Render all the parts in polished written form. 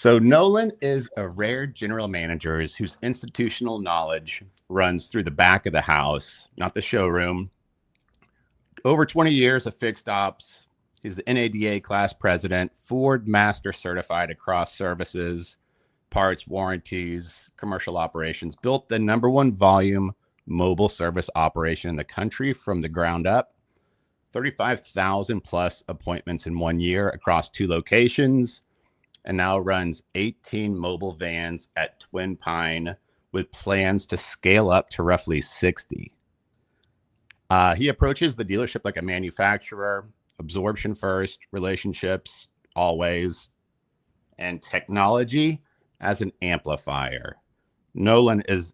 So Nolan is a rare general manager whose institutional knowledge runs through the back of the house, not the showroom. Over 20 years of fixed ops. He's the NADA class president, Ford Master certified across services, parts, warranties, commercial operations. Built the number one volume mobile service operation in the country from the ground up. 35,000 plus appointments in 1 year across 2 locations, and now runs 18 mobile vans at Twin Pine with plans to scale up to roughly 60. He approaches the dealership like a manufacturer, absorption first, relationships always, and technology as an amplifier. Nolan, is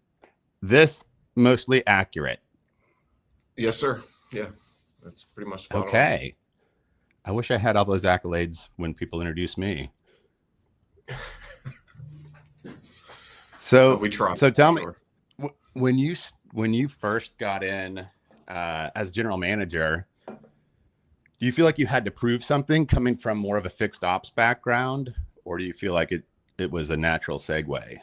this mostly accurate? Yes, sir. Yeah, that's pretty much spot on. Okay. I wish I had all those accolades when people introduce me. We try. So tell me, when you first got in as general manager, do you feel like you had to prove something coming from more of a fixed ops background, or do you feel like it was a natural segue?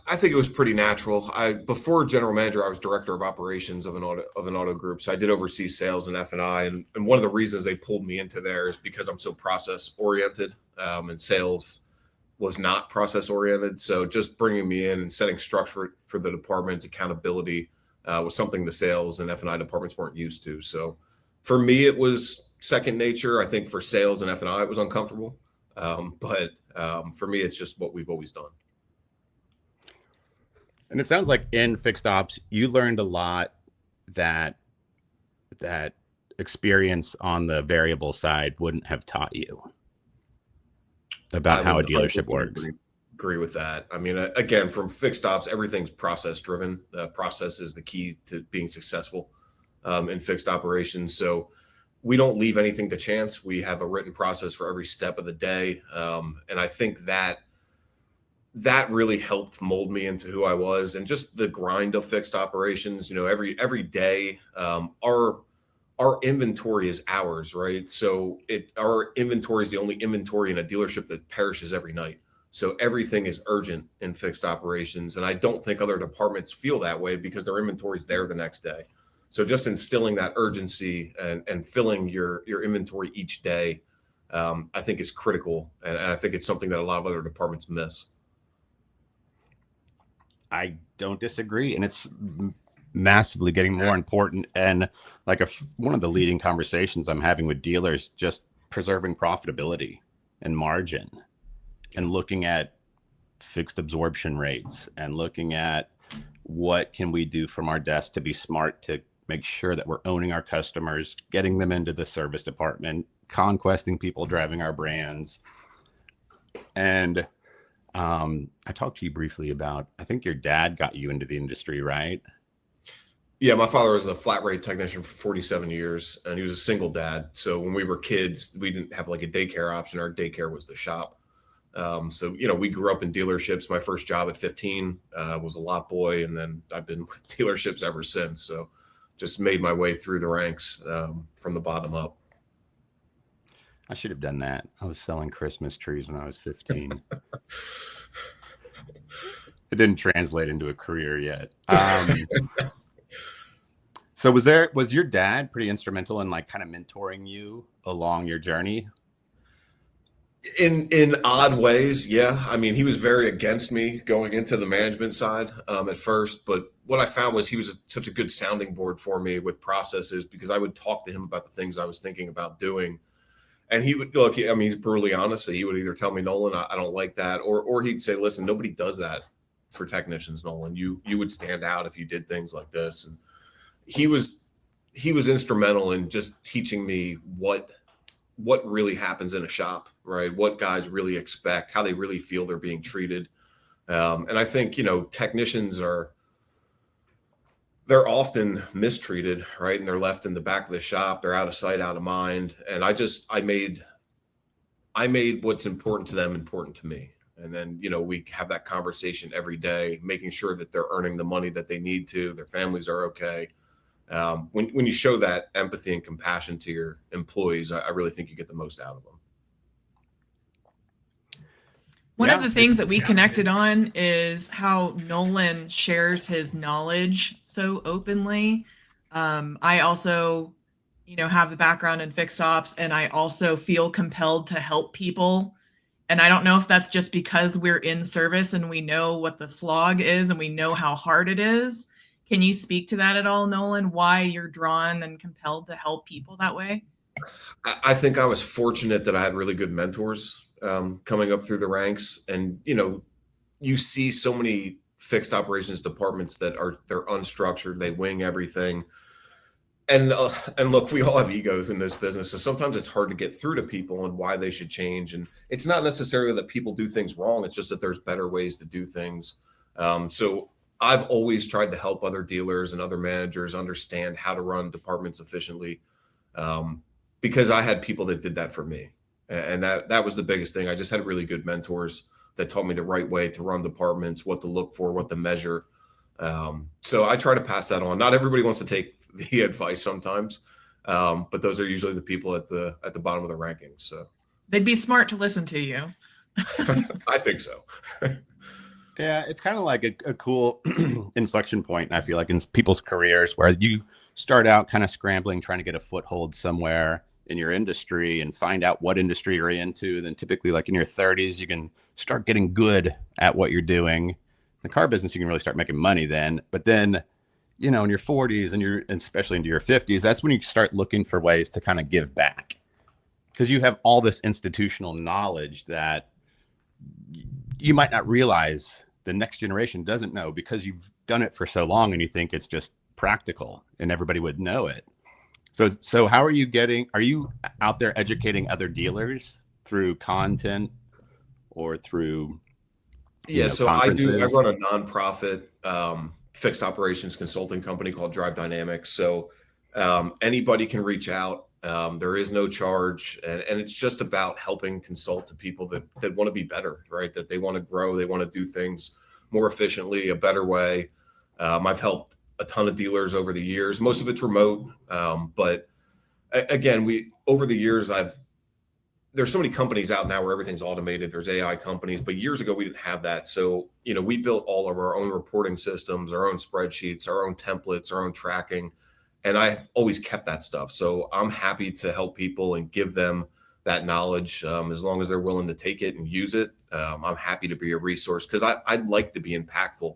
I think it was pretty natural. Before general manager, I was director of operations of an auto group, so I did oversee sales and F&I. And one of the reasons they pulled me into there is because I'm so process oriented, and sales was not process oriented. So just bringing me in and setting structure for the department's accountability was something the sales and F&I departments weren't used to. So for me, it was second nature. I think for sales and F&I, it was uncomfortable. But for me, it's just what we've always done. And it sounds like in fixed ops, you learned a lot that experience on the variable side wouldn't have taught you about how a dealership works. Agree with that. I mean, again, from fixed ops, everything's process driven. Process is the key to being successful in fixed operations. So we don't leave anything to chance. We have a written process for every step of the day. And I think that really helped mold me into who I was, and just the grind of fixed operations. Every day, our inventory is ours, right? So our inventory is the only inventory in a dealership that perishes every night. So everything is urgent in fixed operations. And I don't think other departments feel that way because their inventory is there the next day. So just instilling that urgency and filling your inventory each day, I think is critical. And I think it's something that a lot of other departments miss. I don't disagree. And it's massively getting more important. And like one of the leading conversations I'm having with dealers, just preserving profitability and margin, and looking at fixed absorption rates, and looking at what can we do from our desk to be smart to make sure that we're owning our customers, getting them into the service department, conquesting people driving our brands. And I talked to you briefly about, I think your dad got you into the industry, right? Yeah, my father was a flat rate technician for 47 years, and he was a single dad. So when we were kids, we didn't have like a daycare option. Our daycare was the shop. So we grew up in dealerships. My first job at 15 was a lot boy, and then I've been with dealerships ever since. So just made my way through the ranks from the bottom up. I should have done that. I was selling Christmas trees when I was 15. It didn't translate into a career yet. So was your dad pretty instrumental in like kind of mentoring you along your journey? In odd ways, yeah. I mean, he was very against me going into the management side at first, but what I found was he was such a good sounding board for me with processes, because I would talk to him about the things I was thinking about doing. And he would look, I mean, he's brutally honest. So he would either tell me, Nolan, I don't like that. Or he'd say, listen, nobody does that for technicians, Nolan. You would stand out if you did things like this. And he was instrumental in just teaching me what really happens in a shop, right? What guys really expect, how they really feel they're being treated. And I think, technicians they're often mistreated, right? And they're left in the back of the shop. They're out of sight, out of mind. And I made what's important to them important to me. And then, we have that conversation every day, making sure that they're earning the money that they need to, their families are okay. When you show that empathy and compassion to your employees, I really think you get the most out of them. One of Yeah, the things that we connected on is how Nolan shares his knowledge so openly. I also, have the background in fixed ops, and I also feel compelled to help people. And I don't know if that's just because we're in service and we know what the slog is and we know how hard it is. Can you speak to that at all, Nolan? Why you're drawn and compelled to help people that way? I think I was fortunate that I had really good mentors coming up through the ranks, and you see so many fixed operations departments that they're unstructured, they wing everything, and look, we all have egos in this business, so sometimes it's hard to get through to people and why they should change. And it's not necessarily that people do things wrong; it's just that there's better ways to do things. So I've always tried to help other dealers and other managers understand how to run departments efficiently, because I had people that did that for me, and that was the biggest thing. I just had really good mentors that taught me the right way to run departments, what to look for, what to measure. So I try to pass that on. Not everybody wants to take the advice sometimes, but those are usually the people at the bottom of the rankings. So They'd be smart to listen to you. I think so. yeah, it's kind of like a cool inflection point. I feel like in people's careers where you start out kind of scrambling, trying to get a foothold somewhere in your industry and find out what industry you're into. Then typically, like in your 30s, you can start getting good at what you're doing. The car business, you can really start making money then. But then, in your 40s and especially into your 50s, that's when you start looking for ways to kind of give back because you have all this institutional knowledge that you might not realize the next generation doesn't know because you've done it for so long and you think it's just practical and everybody would know it. So how are you out there educating other dealers through content or through, Yeah, so I conferences? run a nonprofit fixed operations consulting company called Drive Dynamics. So anybody can reach out. There is no charge, and it's just about helping consult to people that want to be better, right? That they want to grow, they want to do things more efficiently, a better way. I've helped a ton of dealers over the years. Most of it's remote, but again, we over the years there's so many companies out now where everything's automated. There's AI companies, but years ago we didn't have that. So, we built all of our own reporting systems, our own spreadsheets, our own templates, our own tracking. And I've always kept that stuff. So I'm happy to help people and give them that knowledge, as long as they're willing to take it and use it. I'm happy to be a resource because I'd like to be impactful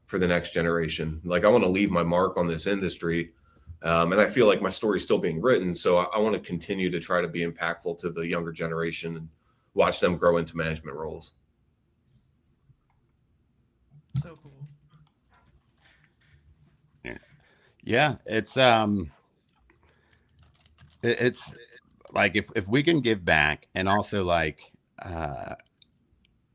for the next generation. Like I want to leave my mark on this industry. And I feel like my story's still being written. So I want to continue to try to be impactful to the younger generation and watch them grow into management roles. So cool. Yeah, it's like if we can give back and also like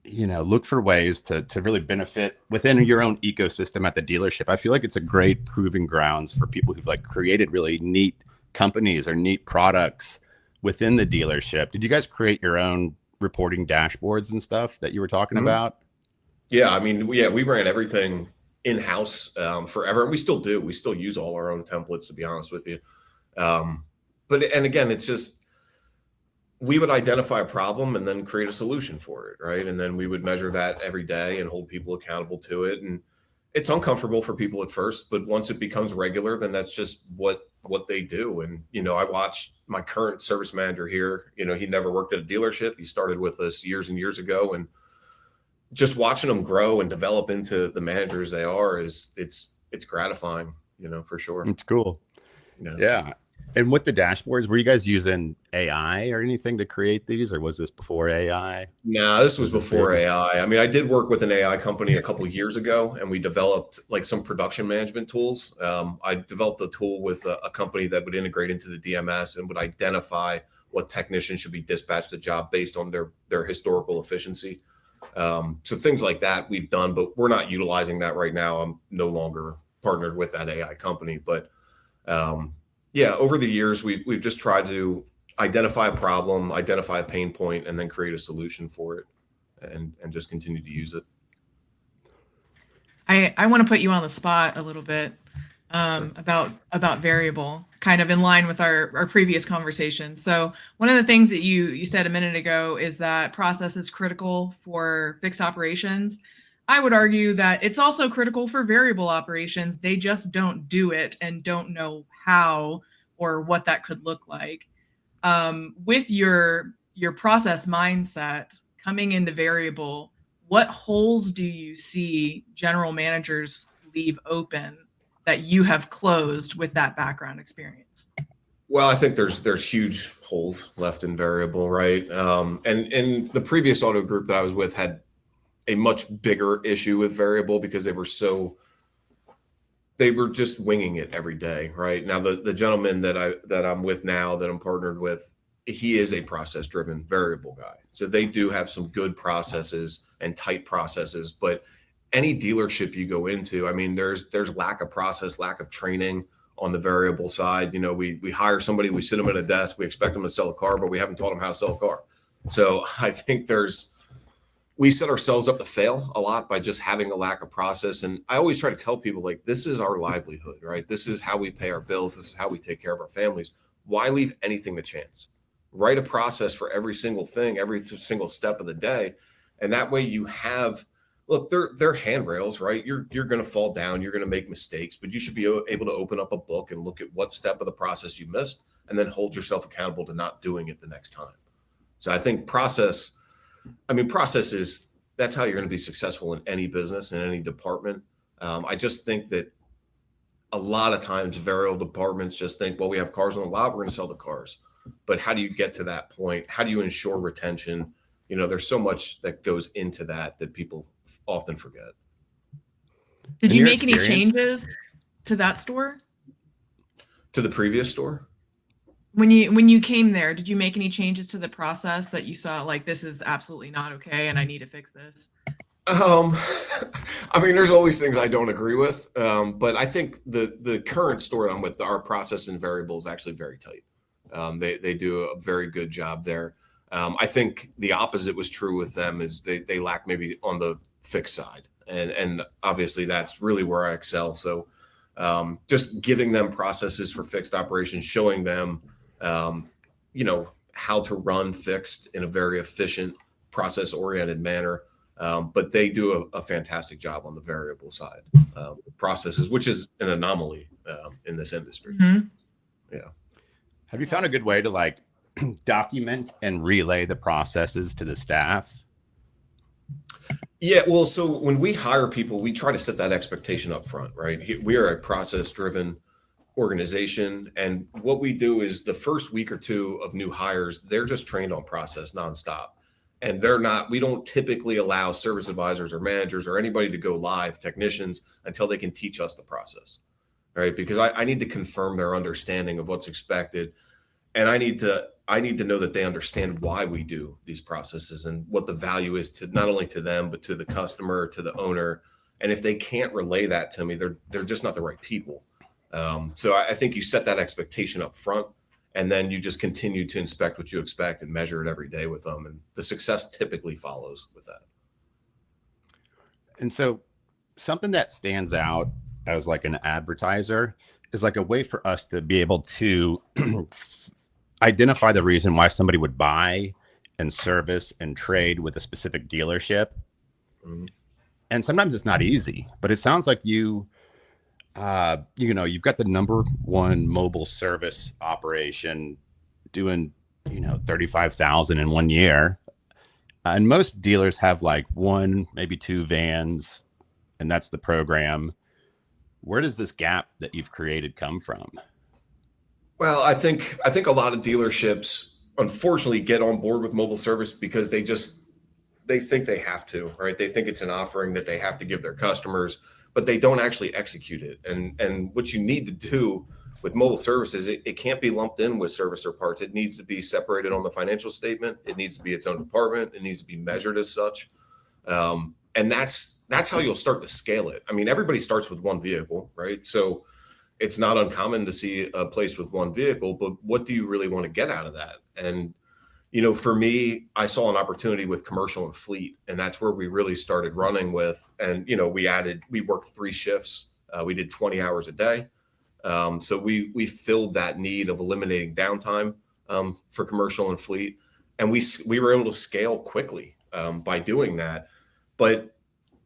look for ways to really benefit within your own ecosystem at the dealership. I feel like it's a great proving grounds for people who've like created really neat companies or neat products within the dealership. Did you guys create your own reporting dashboards and stuff that you were talking Mhm. about? Yeah, I mean, we ran everything in house forever, and we still do. We still use all our own templates, to be honest with you. Um, but and again, it's just we would identify a problem and then create a solution for it, right? And then we would measure that every day and hold people accountable to it. And it's uncomfortable for people at first, but once it becomes regular, then that's just what they do. And I watched my current service manager here. He never worked at a dealership. He started with us years and years ago, and just watching them grow and develop into the managers they are is it's gratifying, for sure. It's cool. Yeah. Yeah. And with the dashboards, were you guys using AI or anything to create these, or was this before AI? No, this was Was this before big? AI. I mean, I did work with an AI company a couple of years ago, and we developed like some production management tools. I developed a tool with a company that would integrate into the DMS and would identify what technicians should be dispatched to job based on their historical efficiency. So things like that we've done, but we're not utilizing that right now. I'm no longer partnered with that AI company, but yeah, over the years we've just tried to identify a problem, identify a pain point, and then create a solution for it, and just continue to use it. I want to put you on the spot a little bit. Sure. about variable, kind of in line with our previous conversation. So one of the things that you said a minute ago is that process is critical for fixed operations. I would argue that it's also critical for variable operations. They just don't do it and don't know how or what that could look like. With your process mindset coming into variable, what holes do you see general managers leave open that you have closed with that background experience? Well, I think there's huge holes left in variable, right? And the previous auto group that I was with had a much bigger issue with variable because they were just winging it every day, right? Now the gentleman that I'm with now, that I'm partnered with, he is a process driven variable guy. So they do have some good processes and tight processes, but any dealership you go into, I mean, there's lack of process, lack of training on the variable side. You know, we hire somebody, we sit them at a desk, we expect them to sell a car, but we haven't taught them how to sell a car. So I think we set ourselves up to fail a lot by just having a lack of process. And I always try to tell people, like, this is our livelihood, right? This is how we pay our bills. This is how we take care of our families. Why leave anything to chance? Write a process for every single thing, every single step of the day. And that way you have, look, they're handrails, right? You're going to fall down, you're going to make mistakes, but you should be able to open up a book and look at what step of the process you missed and then hold yourself accountable to not doing it the next time. So I think process is, that's how you're going to be successful in any business, in any department. I just think that a lot of times variable departments just think, well, we have cars on the lot, we're going to sell the cars. But how do you get to that point? How do you ensure retention? You know, there's so much that goes into that people often forget. Did In you your make any experience- changes to that store? To the previous store? When you came there, did you make any changes to the process that you saw, like, this is absolutely not okay and I need to fix this? I mean, there's always things I don't agree with, but I think the current store I'm with, our process and variable is actually very tight. They do a very good job there. I think the opposite was true with them, is they lack maybe on the fixed side, and obviously that's really where I excel. So just giving them processes for fixed operations, showing them how to run fixed in a very efficient, process oriented manner. But they do a fantastic job on the variable side processes, which is an anomaly in this industry. Mhm. Yeah. Have you found a good way to like document and relay the processes to the staff? Yeah, well, so when we hire people, we try to set that expectation up front, right? We are a process driven organization. And what we do is the first week or two of new hires, they're just trained on process nonstop. And we don't typically allow service advisors or managers or anybody to go live, technicians, until they can teach us the process, right? Because I need to confirm their understanding of what's expected. And I need to know that they understand why we do these processes and what the value is to not only to them, but to the customer, to the owner. And if they can't relay that to me, they're just not the right people. So I think you set that expectation up front, and then you just continue to inspect what you expect and measure it every day with them. And the success typically follows with that. And so something that stands out as like an advertiser is like a way for us to be able to identify the reason why somebody would buy and service and trade with a specific dealership. Mm-hmm. And sometimes it's not easy, but it sounds like you've got the number one mobile service operation doing 35,000 in 1 year. And most dealers have like one, maybe two vans, and that's the program. Where does this gap that you've created come from? Well, I think a lot of dealerships unfortunately get on board with mobile service because they think they have to, right? They think it's an offering that they have to give their customers, but they don't actually execute it. And what you need to do with mobile services, it can't be lumped in with service or parts. It needs to be separated on the financial statement. It needs to be its own department. It needs to be measured as such. And that's how you'll start to scale it. I mean, everybody starts with one vehicle, right? So it's not uncommon to see a place with one vehicle, but what do you really want to get out of that? And, for me, I saw an opportunity with commercial and fleet, and that's where we really started running with. And, we worked 3 shifts. We did 20 hours a day. So we filled that need of eliminating downtime for commercial and fleet, and we were able to scale quickly by doing that. But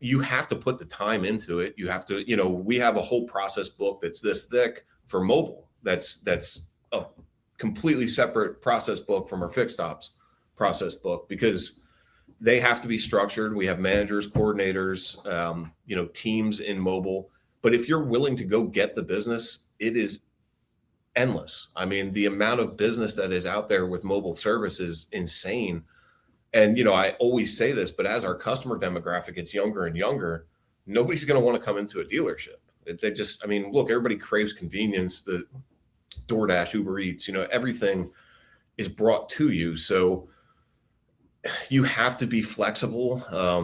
you have to put the time into it. You have to, we have a whole process book that's this thick for mobile. That's a completely separate process book from our fixed ops process book, because they have to be structured. We have managers, coordinators, teams in mobile. But if you're willing to go get the business, it is endless. I mean, the amount of business that is out there with mobile service is insane. And, I always say this, but as our customer demographic gets younger and younger, nobody's going to want to come into a dealership. Look, everybody craves convenience. The DoorDash, Uber Eats, everything is brought to you. So you have to be flexible.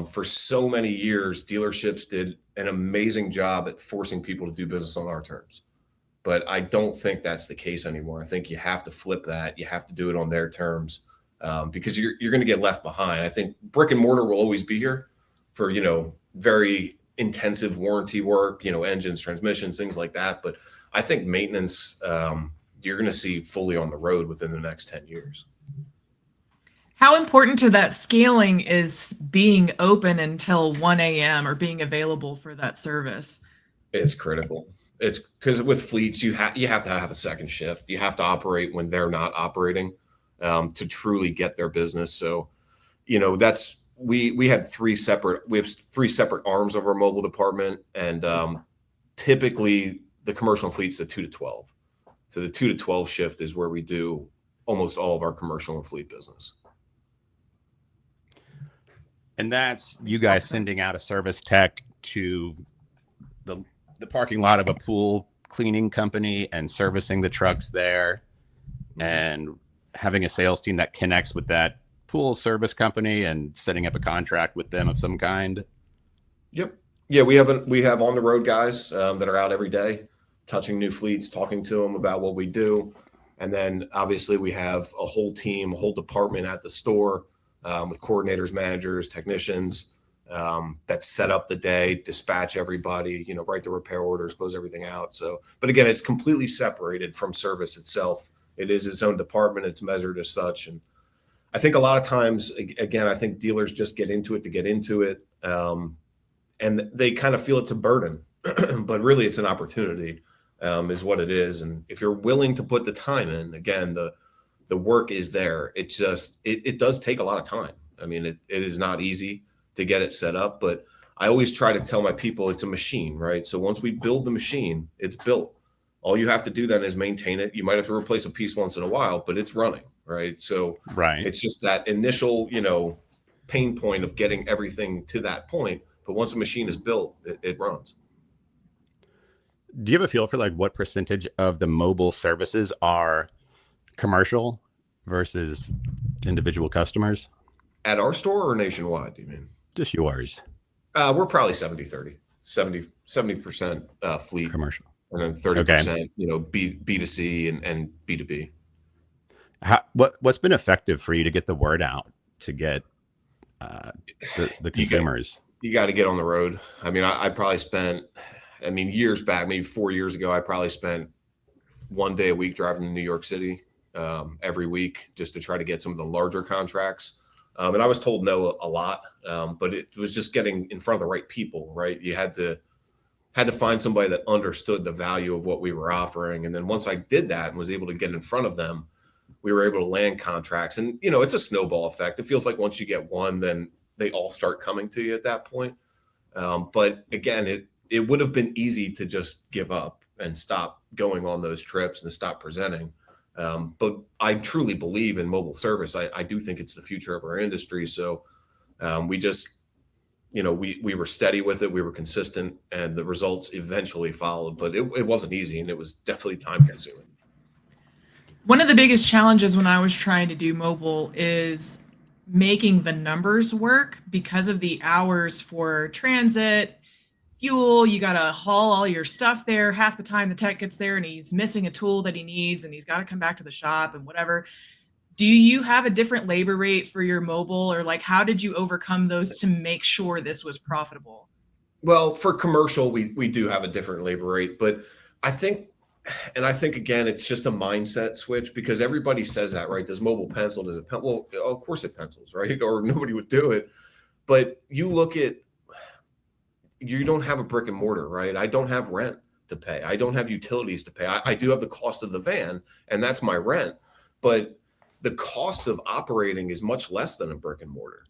For so many years, dealerships did an amazing job at forcing people to do business on our terms. But I don't think that's the case anymore. I think you have to flip that. You have to do it on their terms, because you're going to get left behind. I think brick and mortar will always be here for, very intensive warranty work, engines, transmissions, things like that. But I think maintenance, you're going to see fully on the road within the next 10 years. How important to that scaling is being open until 1 a.m. or being available for that service? It's critical. It's because with fleets, you have to have a second shift. You have to operate when they're not operating to truly get their business. So, we have three separate arms of our mobile department, and typically the commercial and fleet's the 2 to 12. So the 2 to 12 shift is where we do almost all of our commercial and fleet business. And that's you guys sending out a service tech to the parking lot of a pool cleaning company and servicing the trucks there, and having a sales team that connects with that pool service company and setting up a contract with them of some kind. Yep. Yeah, we have on the road guys that are out every day, touching new fleets, talking to them about what we do. And then obviously we have a whole team, a whole department at the store with coordinators, managers, technicians that set up the day, dispatch everybody, write the repair orders, close everything out. So, but again, it's completely separated from service itself. It is its own department. It's measured as such. And I think a lot of times, again, I think dealers just get into it to get into it. And they kind of feel it's a burden, but really it's an opportunity, is what it is. And if you're willing to put the time in, again, the work is there. It just, it does take a lot of time. I mean, it is not easy to get it set up, but I always try to tell my people it's a machine, right? So once we build the machine, it's built. All you have to do then is maintain it. You might have to replace a piece once in a while, but it's running, right? So it's just that initial, pain point of getting everything to that point. But once the machine is built, it runs. Do you have a feel for what percentage of the mobile services are commercial versus individual customers? At our store or nationwide, do you mean? Just yours. We're probably 70-30, 70% fleet commercial. And then 30%, B2C and B2B. What's been effective for you to get the word out to get the consumers? You got to get on the road. I mean, I probably spent, years back, maybe 4 years ago, I probably spent 1 day a week driving to New York City every week just to try to get some of the larger contracts. And I was told no a lot, but it was just getting in front of the right people, right? You had to find somebody that understood the value of what we were offering. And then once I did that and was able to get in front of them, we were able to land contracts. And, it's a snowball effect. It feels like once you get one, then they all start coming to you at that point. But again, it would have been easy to just give up and stop going on those trips and stop presenting. But I truly believe in mobile service. I do think it's the future of our industry. So we just, we were steady with it. We were consistent, and the results eventually followed. But it wasn't easy, and it was definitely time consuming. One of the biggest challenges when I was trying to do mobile is making the numbers work because of the hours for transit, fuel. You got to haul all your stuff there. Half the time the tech gets there and he's missing a tool that he needs and he's got to come back to the shop and whatever. Do you have a different labor rate for your mobile, or how did you overcome those to make sure this was profitable? Well, for commercial, we do have a different labor rate, but I think and I think again, it's just a mindset switch because everybody says that, right? Does mobile pencil? Does it pencil? Well, of course it pencils, right? Or nobody would do it. But you look at, you don't have a brick and mortar, right? I don't have rent to pay. I don't have utilities to pay. I do have the cost of the van, and that's my rent. But the cost of operating is much less than a brick and mortar.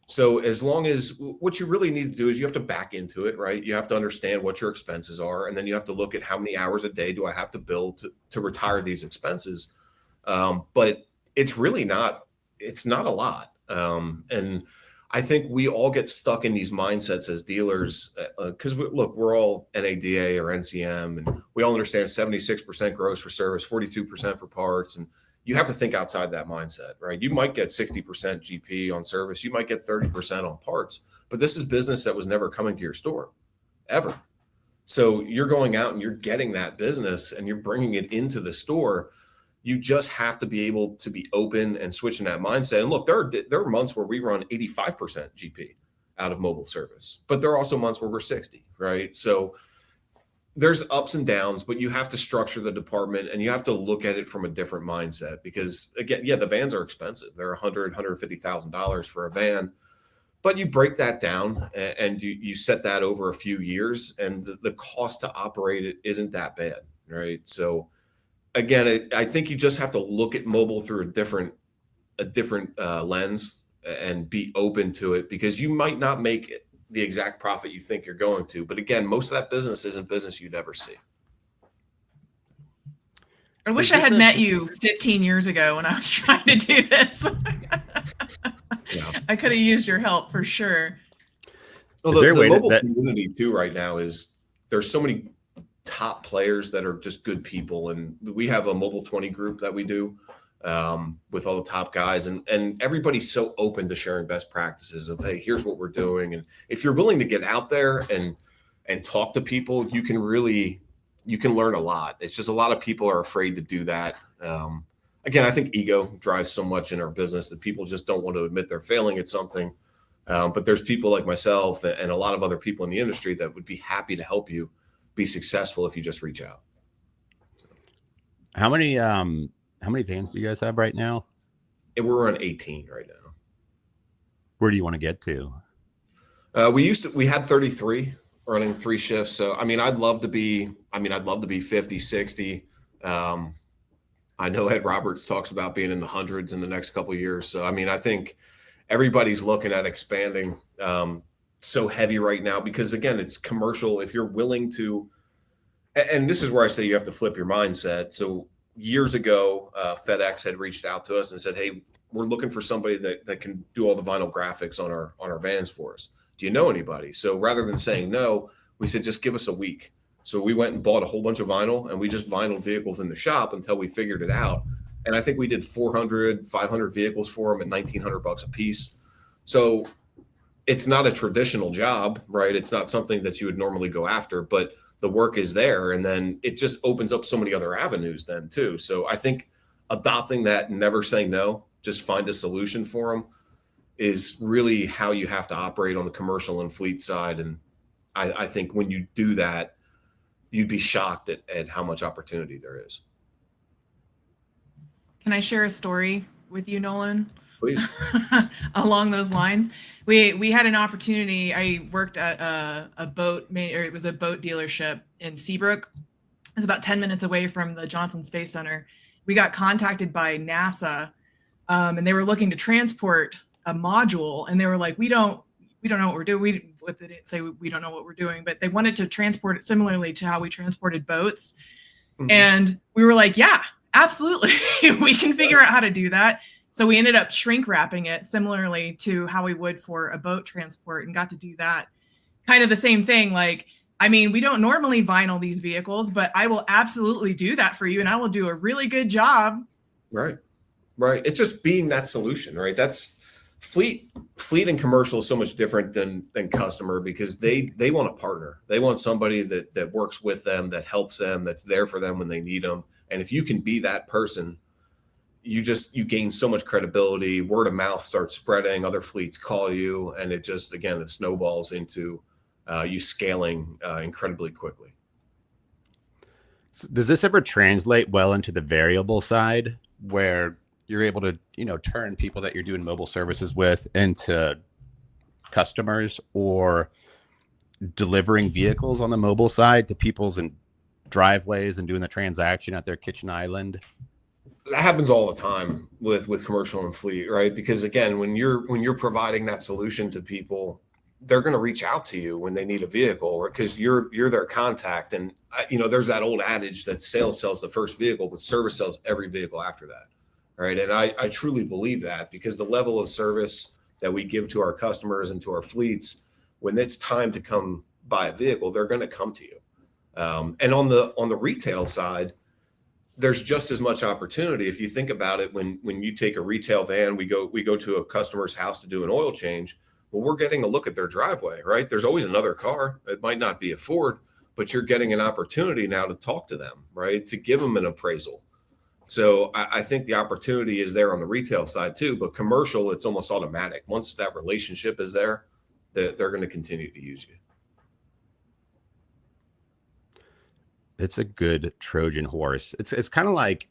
So as long as what you really need to do is you have to back into it, right? You have to understand what your expenses are, and then you have to look at how many hours a day do I have to bill to retire these expenses. But it's really not, it's not a lot. And I think we all get stuck in these mindsets as dealers because look, we're all NADA or NCM, and we all understand 76% gross for service, 42% for parts, and you have to think outside that mindset, right? You might get 60% GP on service, you might get 30% on parts, but this is business that was never coming to your store ever. So you're going out and you're getting that business and you're bringing it into the store. You just have to be able to be open and switching that mindset. And look, there are months where we run 85% GP out of mobile service, but there are also months where we're 60, right? So there's ups and downs, but you have to structure the department and you have to look at it from a different mindset because again, yeah, the vans are expensive. They're $150,000 for a van, but you break that down and you set that over a few years and the cost to operate it isn't that bad, right? So again, I think you just have to look at mobile through a different lens and be open to it because you might not make the exact profit you think you're going to. But again, most of that business isn't business you'd ever see. I wish I had met you 15 years ago when I was trying to do this. Yeah. I could have used your help for sure. Well, the mobile community too right now is there's so many top players that are just good people. And we have a mobile 20 group that we do with all the top guys and everybody's so open to sharing best practices of, hey, here's what we're doing. And if you're willing to get out there and talk to people, you can learn a lot. It's just a lot of people are afraid to do that. Again, I think ego drives so much in our business that people just don't want to admit they're failing at something. But there's people like myself and a lot of other people in the industry that would be happy to help you be successful if you just reach out. How many vans do you guys have right now? We're on 18 right now. Where do you want to get to? We had 33 running 3 shifts. So, I mean, I'd love to be 50, 60. I know Ed Roberts talks about being in the hundreds in the next couple of years. So, I mean, I think everybody's looking at expanding so heavy right now because again, it's commercial. If you're willing to, and this is where I say you have to flip your mindset. So years ago, FedEx had reached out to us and said, hey, we're looking for somebody that can do all the vinyl graphics on our vans for us. Do you know anybody? So rather than saying no, we said, just give us a week. So we went and bought a whole bunch of vinyl and we just vinyl vehicles in the shop until we figured it out. And I think we did 400, 500 vehicles for them at $1,900 a piece. So it's not a traditional job, right? It's not something that you would normally go after, but the work is there. And then it just opens up so many other avenues then too. So I think adopting that, never say no, just find a solution for them is really how you have to operate on the commercial and fleet side. And I think when you do that, you'd be shocked at how much opportunity there is. Can I share a story with you, Nolan? Please. Along those lines, we had an opportunity. I worked at it was a boat dealership in Seabrook. It was about 10 minutes away from the Johnson Space Center. We got contacted by NASA, and they were looking to transport a module, and they were like, we don't know what we're doing. They didn't say we don't know what we're doing, but they wanted to transport it similarly to how we transported boats. Mm-hmm. And we were like, yeah, absolutely. We can figure out how to do that. So we ended up shrink wrapping it similarly to how we would for a boat transport and got to do that. Kind of the same thing. Like, I mean, we don't normally vinyl these vehicles, but I will absolutely do that for you. And I will do a really good job. Right. Right. It's just being that solution, right? That's fleet and commercial is so much different than customer because they want a partner. They want somebody that works with them, that helps them, that's there for them when they need them. And if you can be that person, you gain so much credibility. Word of mouth starts spreading. Other fleets call you, and it just, again, it snowballs into you scaling incredibly quickly. Does this ever translate well into the variable side where you're able to, turn people that you're doing mobile services with into customers, or delivering vehicles on the mobile side to people's and driveways and doing the transaction at their kitchen island? That happens all the time with commercial and fleet, right? Because again, when you're providing that solution to people, they're going to reach out to you when they need a vehicle, because you're their contact. And there's that old adage that sales sells the first vehicle, but service sells every vehicle after that, right? And I truly believe that, because the level of service that we give to our customers and to our fleets, when it's time to come buy a vehicle, they're going to come to you. And on the retail side, there's just as much opportunity. If you think about it, when you take a retail van, we go to a customer's house to do an oil change. Well, we're getting a look at their driveway, right? There's always another car. It might not be a Ford, but you're getting an opportunity now to talk to them, right? To give them an appraisal. So I think the opportunity is there on the retail side too, but commercial, it's almost automatic. Once that relationship is there, they're going to continue to use you. It's a good Trojan horse. It's kind of like,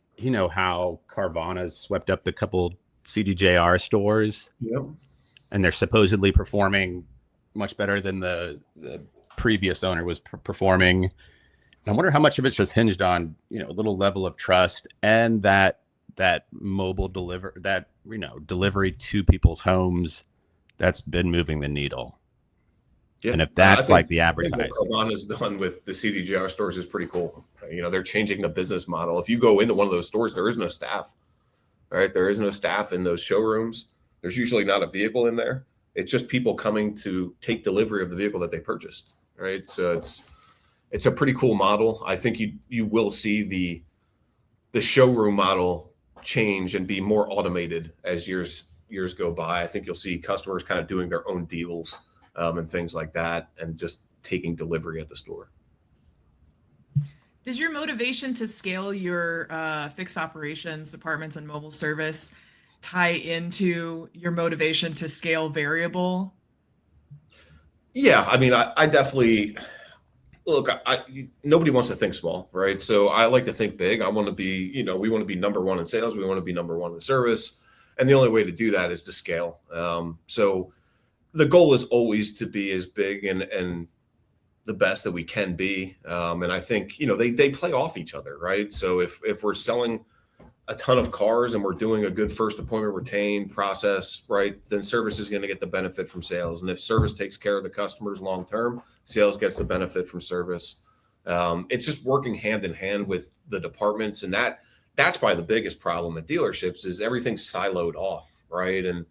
how Carvana's swept up the couple CDJR stores, Yep. and they're supposedly performing much better than the previous owner was performing. And I wonder how much of it's just hinged on, a little level of trust, and that mobile delivery to people's homes that's been moving the needle. Yeah. And if that's like the What advertising. Carvana's done with the CDGR stores is pretty cool. They're changing the business model. If you go into one of those stores, there is no staff, right? There is no staff in those showrooms. There's usually not a vehicle in there. It's just people coming to take delivery of the vehicle that they purchased, right? So it's a pretty cool model. I think you will see the showroom model change and be more automated as years go by. I think you'll see customers kind of doing their own deals and things like that, and just taking delivery at the store. Does your motivation to scale your fixed operations departments and mobile service tie into your motivation to scale variable? Yeah, I mean, I definitely look. Nobody wants to think small, right? So I like to think big. I want to be, we want to be number one in sales. We want to be number one in service, and the only way to do that is to scale. So the goal is always to be as big and the best that we can be. And I think, they play off each other, right? So if we're selling a ton of cars and we're doing a good first appointment retain process, right, then service is going to get the benefit from sales. And if service takes care of the customers long-term, sales gets the benefit from service. It's just working hand in hand with the departments. And that's probably the biggest problem at dealerships is everything's siloed off, right? And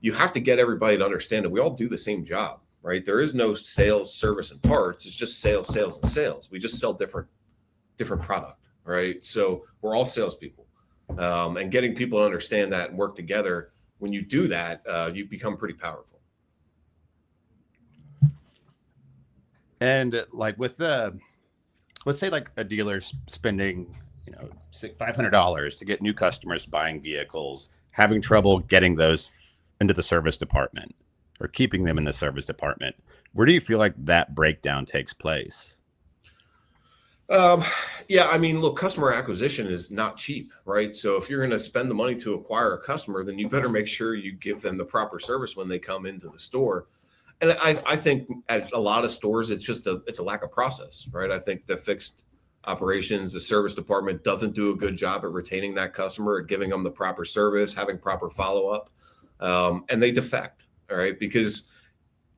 you have to get everybody to understand that we all do the same job, right? There is no sales, service, and parts. It's just sales, sales, and sales. We just sell different product, right? So we're all salespeople, and getting people to understand that and work together. When you do that, you become pretty powerful. And like with let's say like a dealer's spending, $500 to get new customers buying vehicles, having trouble getting those into the service department or keeping them in the service department. Where do you feel like that breakdown takes place? Yeah, I mean, look, customer acquisition is not cheap, right? So if you're going to spend the money to acquire a customer, then you better make sure you give them the proper service when they come into the store. And I think at a lot of stores, it's a lack of process, right? I think the fixed operations, the service department doesn't do a good job at retaining that customer, at giving them the proper service, having proper follow-up. And they defect, all right? Because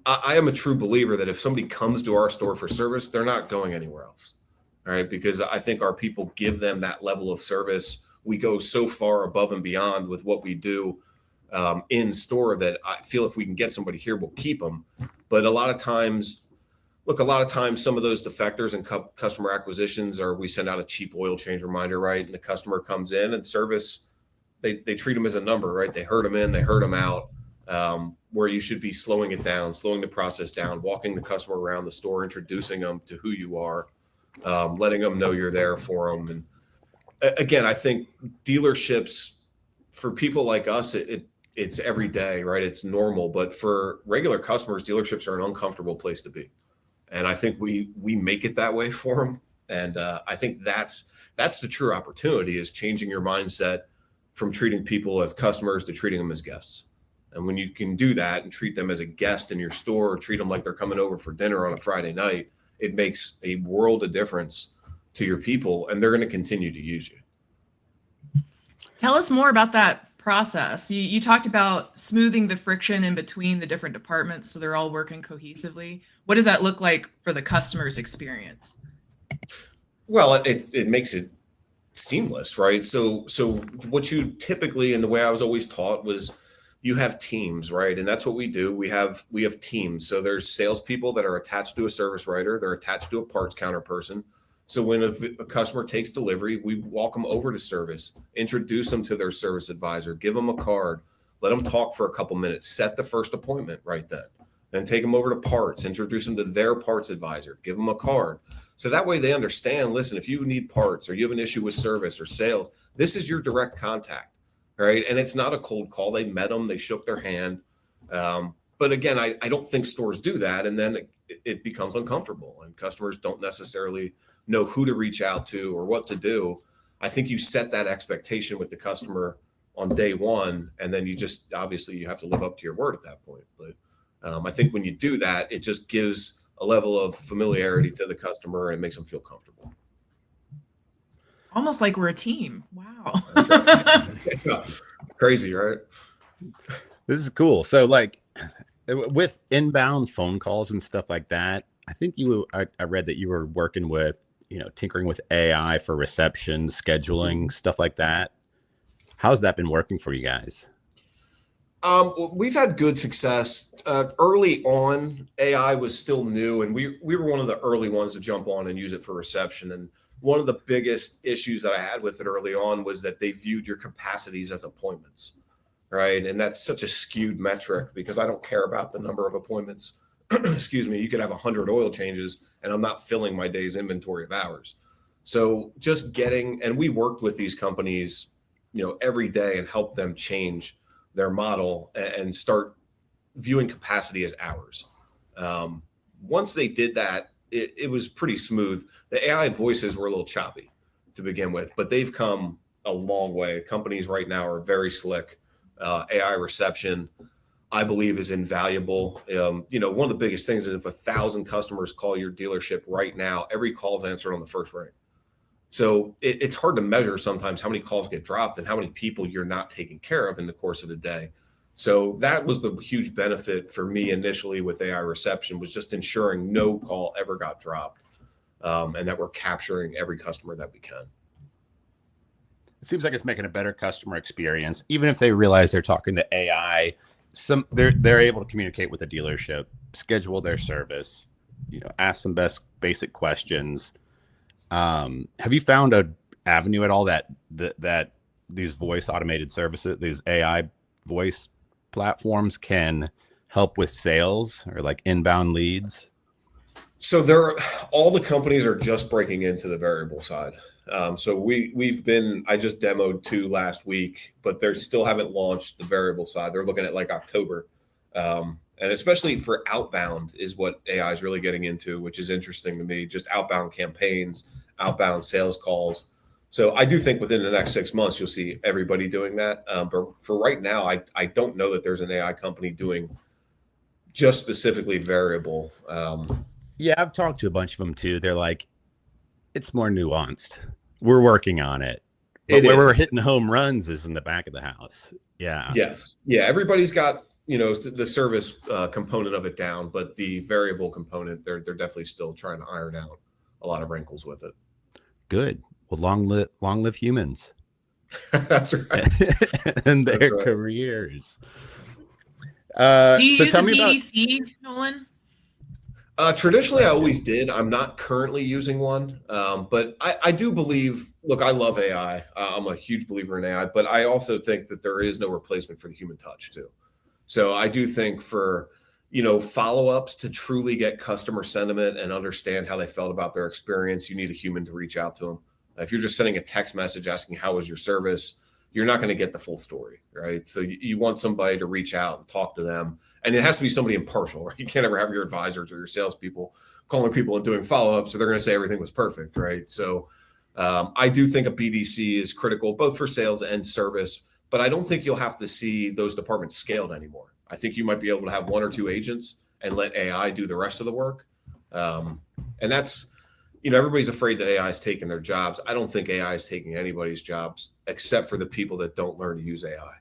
I am a true believer that if somebody comes to our store for service, they're not going anywhere else, all right? Because I think our people give them that level of service. We go so far above and beyond with what we do in store that I feel if we can get somebody here, we'll keep them. But a lot of times some of those defectors and customer acquisitions are, we send out a cheap oil change reminder, right? And the customer comes in and service, they treat them as a number, right? They herd them in, they herd them out, where you should be slowing it down, slowing the process down, walking the customer around the store, introducing them to who you are, letting them know you're there for them. And again, I think dealerships, for people like us, it's every day, right? It's normal. But for regular customers, dealerships are an uncomfortable place to be. And I think we make it that way for them. And I think that's the true opportunity, is changing your mindset from treating people as customers to treating them as guests. And when you can do that and treat them as a guest in your store, or treat them like they're coming over for dinner on a Friday night, it makes a world of difference to your people, and they're going to continue to use you. Tell us more about that process. You talked about smoothing the friction in between the different departments so they're all working cohesively. What does that look like for the customer's experience? Well, it makes it seamless, right? So what you typically, and the way I was always taught, was you have teams, right? And that's what we do. We have teams. So there's salespeople that are attached to a service writer. They're attached to a parts counter person. So when a customer takes delivery, we walk them over to service, introduce them to their service advisor, give them a card, let them talk for a couple minutes, set the first appointment right then take them over to parts, introduce them to their parts advisor, give them a card. So that way they understand, listen, if you need parts or you have an issue with service or sales, this is your direct contact, right? And it's not a cold call. They met them, they shook their hand. But again, I don't think stores do that. And then it becomes uncomfortable, and customers don't necessarily know who to reach out to or what to do. I think you set that expectation with the customer on day one, and then you just, obviously you have to live up to your word at that point. But I think when you do that, it just gives a level of familiarity to the customer and makes them feel comfortable. Almost like we're a team. Wow. Right. Yeah. Crazy, right? This is cool. So like with inbound phone calls and stuff like that, I think I read that you were working with, tinkering with AI for reception, scheduling, stuff like that. How's that been working for you guys? We've had good success. Early on, AI was still new, and we were one of the early ones to jump on and use it for reception. And one of the biggest issues that I had with it early on was that they viewed your capacities as appointments, right? And that's such a skewed metric, because I don't care about the number of appointments. Excuse me. You could have 100 oil changes, and I'm not filling my day's inventory of hours. So just and we worked with these companies, every day, and helped them change their model and start viewing capacity as hours. Once they did that, it was pretty smooth. The AI voices were a little choppy to begin with, but they've come a long way. Companies right now are very slick. AI reception, I believe, is invaluable. One of the biggest things is if 1,000 customers call your dealership right now, every call is answered on the first ring. So it's hard to measure sometimes how many calls get dropped and how many people you're not taking care of in the course of the day. So that was the huge benefit for me initially with AI reception, was just ensuring no call ever got dropped, and that we're capturing every customer that we can. It seems like it's making a better customer experience, even if they realize they're talking to AI. They're able to communicate with the dealership, schedule their service, ask some basic questions. Have you found an avenue at all that these voice automated services, these AI voice platforms, can help with sales or like inbound leads? So all the companies are just breaking into the variable side. So I just demoed 2 last week, but they still haven't launched the variable side. They're looking at like October. And especially for outbound is what AI is really getting into, which is interesting to me, just outbound campaigns, outbound sales calls. So I do think within the next 6 months, you'll see everybody doing that. But for right now, I don't know that there's an AI company doing just specifically variable. Yeah, I've talked to a bunch of them too. They're like, it's more nuanced. We're working on it. But where we're hitting home runs is in the back of the house. Yeah. Yes. Yeah. Everybody's got, the service component of it down, but the variable component, they're definitely still trying to iron out a lot of wrinkles with it. Good. Well, long live humans. That's right. And their careers. Do you use a BDC, Nolan? Traditionally, I always did. I'm not currently using one, but I do believe, look, I love AI. I'm a huge believer in AI, but I also think that there is no replacement for the human touch too. So I do think for, follow-ups to truly get customer sentiment and understand how they felt about their experience, you need a human to reach out to them. If you're just sending a text message asking how was your service, you're not going to get the full story, right? So you want somebody to reach out and talk to them And it has to be somebody impartial, right? You can't ever have your advisors or your salespeople calling people and doing follow-ups, so they're going to say everything was perfect, right? So I do think a BDC is critical both for sales and service, but I don't think you'll have to see those departments scaled anymore. I think you might be able to have 1 or 2 agents and let AI do the rest of the work. And that's, everybody's afraid that AI is taking their jobs. I don't think AI is taking anybody's jobs except for the people that don't learn to use AI.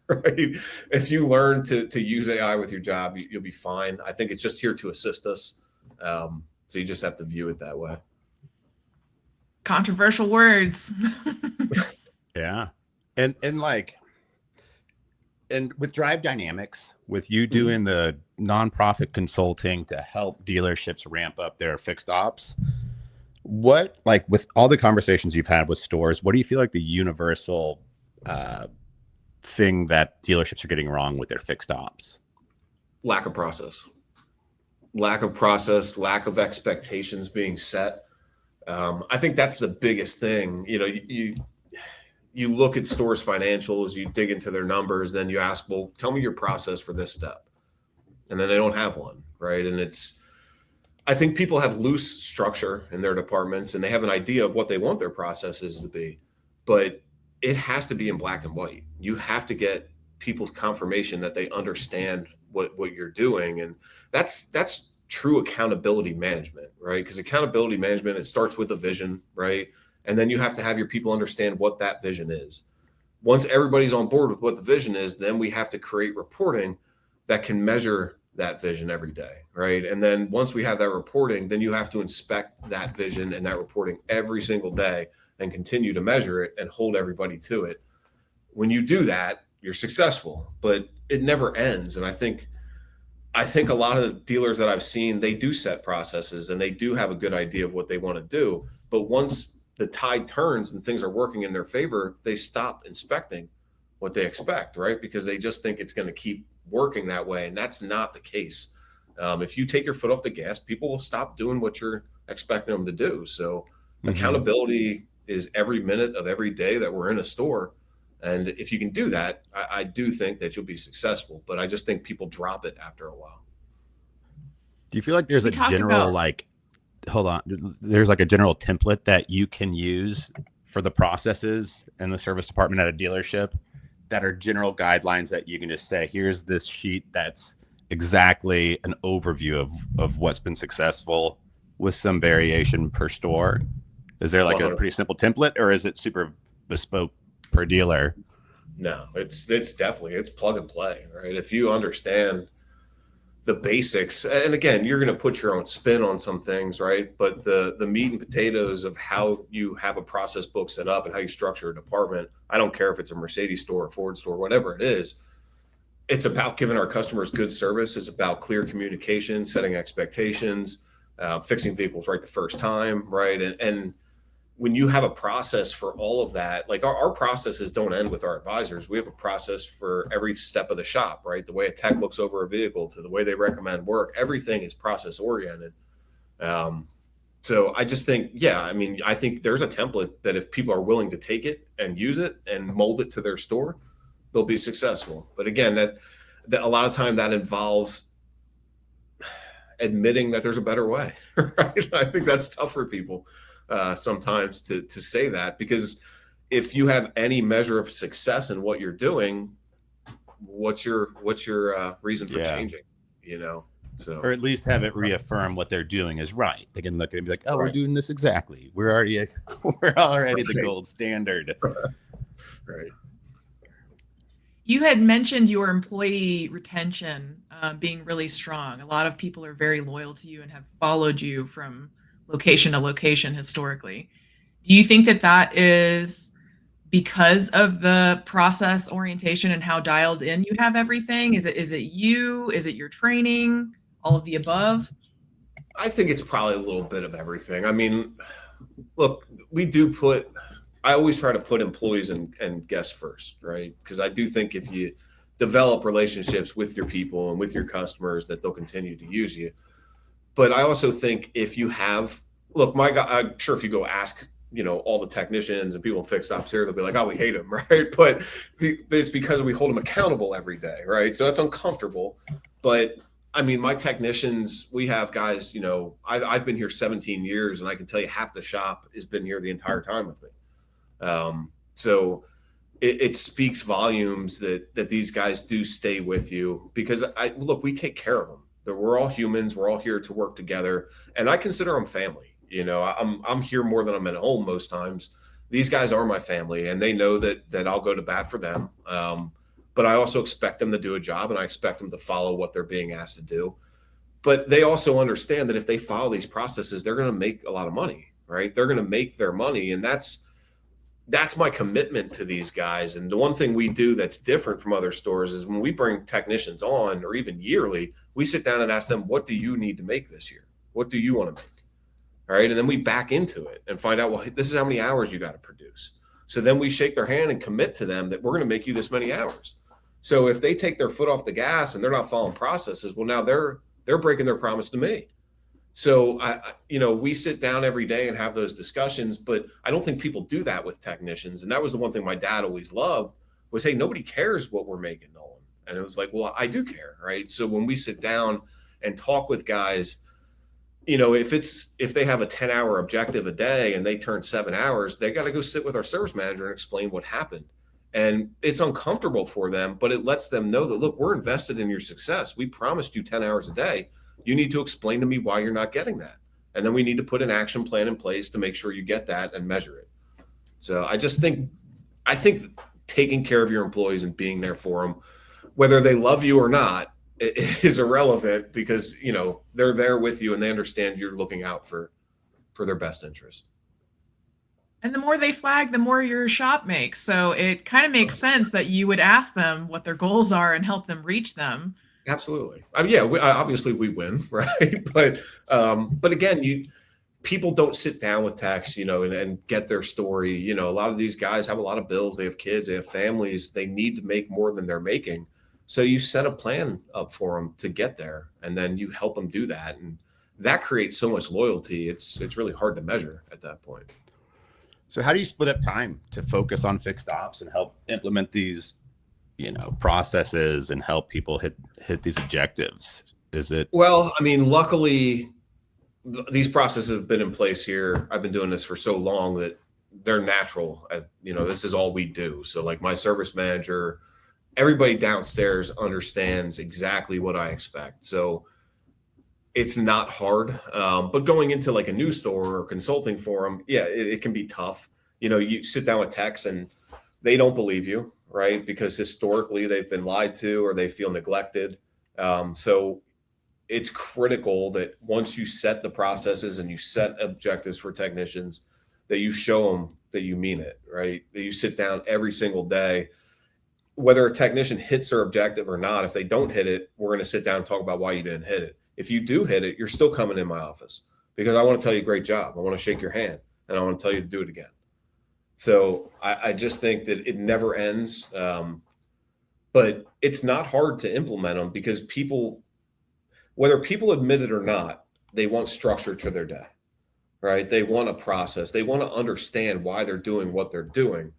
Right? If you learn to use AI with your job, you'll be fine. I think it's just here to assist us. So you just have to view it that way. Controversial words. Yeah. And with Drive Dynamics, with you doing the nonprofit consulting to help dealerships ramp up their fixed ops, what, like with all the conversations you've had with stores, what do you feel like the universal thing that dealerships are getting wrong with their fixed ops? Lack of process, lack of expectations being set. I think that's the biggest thing. You look at stores' financials, you dig into their numbers, then you ask, well, tell me your process for this step. And then they don't have one, right? And I think people have loose structure in their departments and they have an idea of what they want their processes to be, but it has to be in black and white. You have to get people's confirmation that they understand what you're doing. And that's true accountability management, right? Because accountability management, it starts with a vision, right? And then you have to have your people understand what that vision is. Once everybody's on board with what the vision is, then we have to create reporting that can measure that vision every day, right? And then once we have that reporting, then you have to inspect that vision and that reporting every single day and continue to measure it and hold everybody to it. When you do that, you're successful, but it never ends. And I think a lot of the dealers that I've seen, they do set processes and they do have a good idea of what they want to do. But once the tide turns and things are working in their favor, they stop inspecting what they expect, right? Because they just think it's going to keep working that way. And that's not the case. If you take your foot off the gas, people will stop doing what you're expecting them to do. So accountability is every minute of every day that we're in a store. And if you can do that, I do think that you'll be successful. But I just think people drop it after a while. Do you feel like there's a general there's like a general template that you can use for the processes in the service department at a dealership that are general guidelines that you can just say, here's this sheet that's exactly an overview of what's been successful with some variation per store? Is there like 100%. A pretty simple template, or is it super bespoke per dealer? No, it's definitely, it's plug and play, right? If you understand the basics, and again, you're going to put your own spin on some things, right? But the meat and potatoes of how you have a process book set up and how you structure a department, I don't care if it's a Mercedes store, a Ford store, whatever it is, it's about giving our customers good service. It's about clear communication, setting expectations, fixing vehicles right the first time, right? And when you have a process for all of that, like our processes don't end with our advisors. We have a process for every step of the shop, right? The way a tech looks over a vehicle to the way they recommend work, everything is process oriented. So I just think, I think there's a template that if people are willing to take it and use it and mold it to their store, they'll be successful. But again, that a lot of time that involves admitting that there's a better way, right? I think that's tough for people. Sometimes to say that, because if you have any measure of success in what you're doing, what's your reason for changing, so, or at least have it reaffirm what they're doing is right. They can look at it and be like, oh, right. We're doing this exactly. We're already the gold standard. Right. You had mentioned your employee retention being really strong. A lot of people are very loyal to you and have followed you from location to location historically. Do you think that is because of the process orientation and how dialed in you have everything? Is it you? Is it your training? All of the above? I think it's probably a little bit of everything. I mean, look, I always try to put employees and guests first, right? Because I do think if you develop relationships with your people and with your customers, that they'll continue to use you. But I also think if you have, I'm sure if you go ask, all the technicians and people in fixed ops here, they'll be like, oh, we hate them, right? But it's because we hold them accountable every day, right? So that's uncomfortable. But I mean, my technicians, we have guys, I've been here 17 years, and I can tell you half the shop has been here the entire time with me. So it speaks volumes that these guys do stay with you, because look, we take care of them. We're all humans. We're all here to work together, and I consider them family. I'm here more than I'm at home most times. These guys are my family, and they know that I'll go to bat for them. But I also expect them to do a job, and I expect them to follow what they're being asked to do. But they also understand that if they follow these processes, they're going to make a lot of money, right? They're going to make their money, and that's my commitment to these guys. And the one thing we do that's different from other stores is when we bring technicians on, or even yearly, we sit down and ask them, what do you need to make this year? What do you want to make? All right. And then we back into it and find out, well, this is how many hours you got to produce. So then we shake their hand and commit to them that we're going to make you this many hours. So if they take their foot off the gas and they're not following processes, well, now they're breaking their promise to me. So we sit down every day and have those discussions, but I don't think people do that with technicians. And that was the one thing my dad always loved was, hey, nobody cares what we're making, Nolan. And it was like, well, I do care, right? So when we sit down and talk with guys, if they have a 10-hour objective a day and they turn 7 hours, they got to go sit with our service manager and explain what happened. And it's uncomfortable for them, but it lets them know that, look, we're invested in your success. We promised you 10 hours a day. You need to explain to me why you're not getting that. And then we need to put an action plan in place to make sure you get that and measure it. So I think taking care of your employees and being there for them, whether they love you or not, is irrelevant, because, they're there with you and they understand you're looking out for their best interest. And the more they flag, the more your shop makes. So it kind of makes sense that you would ask them what their goals are and help them reach them. Absolutely. Obviously we win, right? But again, people don't sit down with techs, and get their story. A lot of these guys have a lot of bills. They have kids, they have families. They need to make more than they're making. So you set a plan up for them to get there, and then you help them do that. And that creates so much loyalty. It's really hard to measure at that point. So how do you split up time to focus on fixed ops and help implement these, processes and help people hit these objectives? Is it? Well, luckily these processes have been in place here. I've been doing this for so long that they're natural. This is all we do. So like my service manager, everybody downstairs understands exactly what I expect. So it's not hard. But going into like a new store or consulting for them, it can be tough. You sit down with techs and they don't believe you, right? Because historically they've been lied to or they feel neglected. So it's critical that once you set the processes and you set objectives for technicians, that you show them that you mean it, right? That you sit down every single day, whether a technician hits their objective or not. If they don't hit it, we're going to sit down and talk about why you didn't hit it. If you do hit it, you're still coming in my office because I want to tell you great job. I want to shake your hand and I want to tell you to do it again. So I just think that it never ends. But it's not hard to implement them because people, whether people admit it or not, they want structure to their day, right? They want a process. They want to understand why they're doing what they're doing.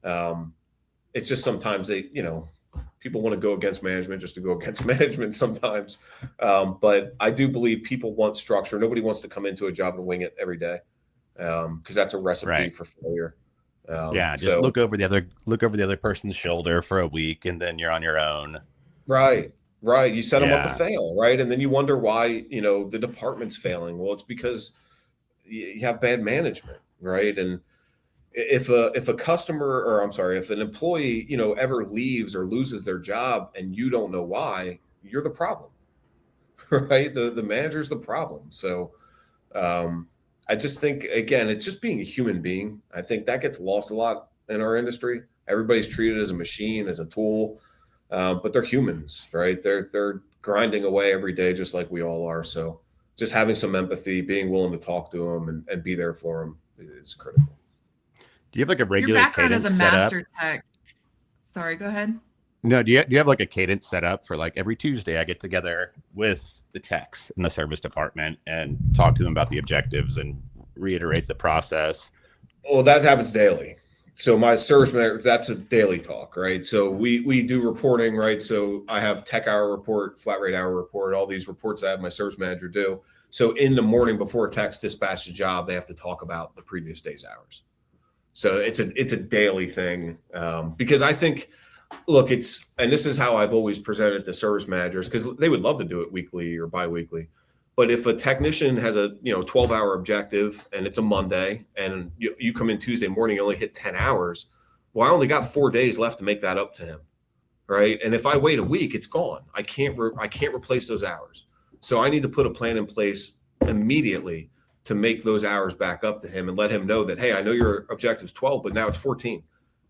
It's just sometimes people want to go against management just to go against management sometimes. But I do believe people want structure. Nobody wants to come into a job and wing it every day because that's a recipe for failure. Just look over the other person's shoulder for a week and then you're on your own. Right. You set them up to fail, right? And then you wonder why, the department's failing. Well, it's because you have bad management, right? And if an employee, ever leaves or loses their job and you don't know why, you're the problem, right? The manager's the problem. So I just think, again, it's just being a human being. I think that gets lost a lot in our industry. Everybody's treated as a machine, as a tool, but they're humans, right? They're grinding away every day just like we all are. So just having some empathy, being willing to talk to them and be there for them is critical. Do you have like a regular Your background cadence as a set master up? tech. Sorry, go ahead. No, do you have like a cadence set up for like every Tuesday I get together with the techs in the service department and talk to them about the objectives and reiterate the process? Well, that happens daily. So my service manager, that's a daily talk, right? So we do reporting, right? So I have tech hour report, flat rate hour report, all these reports I have my service manager do. So in the morning before techs dispatch the job, they have to talk about the previous day's hours. So it's a daily thing, because I think, look, and this is how I've always presented to service managers, because they would love to do it weekly or biweekly. But if a technician has a 12-hour objective and it's a Monday and you come in Tuesday morning, you only hit 10 hours, well, I only got 4 days left to make that up to him, right? And if I wait a week, it's gone. I can't replace those hours. So I need to put a plan in place immediately to make those hours back up to him and let him know that, hey, I know your objective is 12, but now it's 14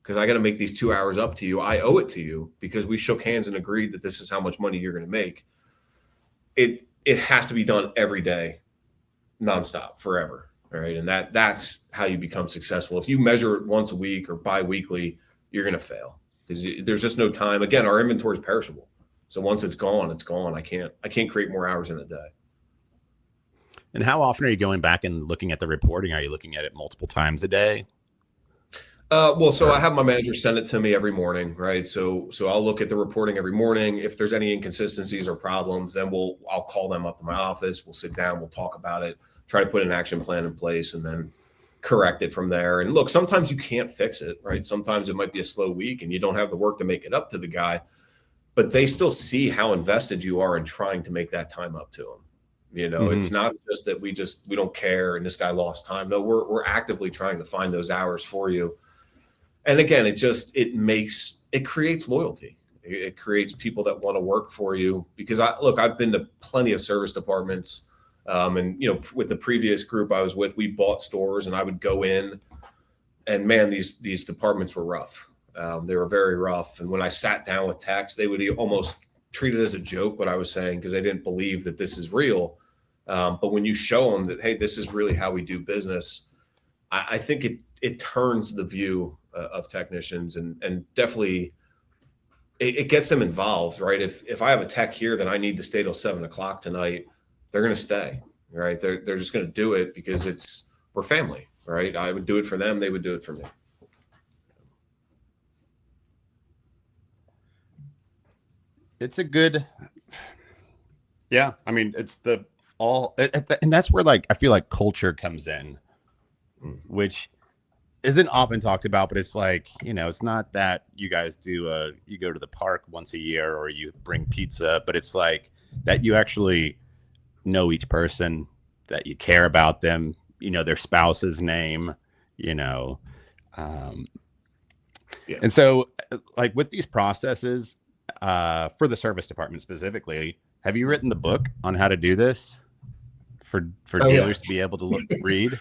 because I got to make these 2 hours up to you. I owe it to you because we shook hands and agreed that this is how much money you're going to make. It has to be done every day, nonstop, forever. All right. And that's how you become successful. If you measure it once a week or bi-weekly, you're going to fail because there's just no time. Again, our inventory is perishable. So once it's gone, it's gone. I can't create more hours in a day. And how often are you going back and looking at the reporting? Are you looking at it multiple times a day? So I have my manager send it to me every morning, right? So I'll look at the reporting every morning. If there's any inconsistencies or problems, then I'll call them up to my office. We'll sit down, we'll talk about it, try to put an action plan in place, and then correct it from there. And look, sometimes you can't fix it, right? Sometimes it might be a slow week and you don't have the work to make it up to the guy, but they still see how invested you are in trying to make that time up to them. It's not just that we don't care and this guy lost time. No, we're actively trying to find those hours for you. And again, it creates loyalty. It creates people that want to work for you because I've been to plenty of service departments. And with the previous group I was with, we bought stores and I would go in and man, these departments were rough. They were very rough. And when I sat down with techs, they would almost treat it as a joke, what I was saying, because they didn't believe that this is real. But when you show them that, hey, this is really how we do business, I think it turns the view of technicians and definitely it gets them involved, right? If I have a tech here that I need to stay till 7:00 tonight, they're going to stay, right? They're just going to do it because we're family, right? I would do it for them. They would do it for me. It's a good, yeah. I mean, it's and that's where I feel like culture comes in, which isn't often talked about, but it's it's not that you guys you go to the park once a year or you bring pizza, but it's that you actually know each person, that you care about them, their spouse's name, Yeah. And so with these processes, for the service department specifically, have you written the book on how to do this for dealers to be able to read?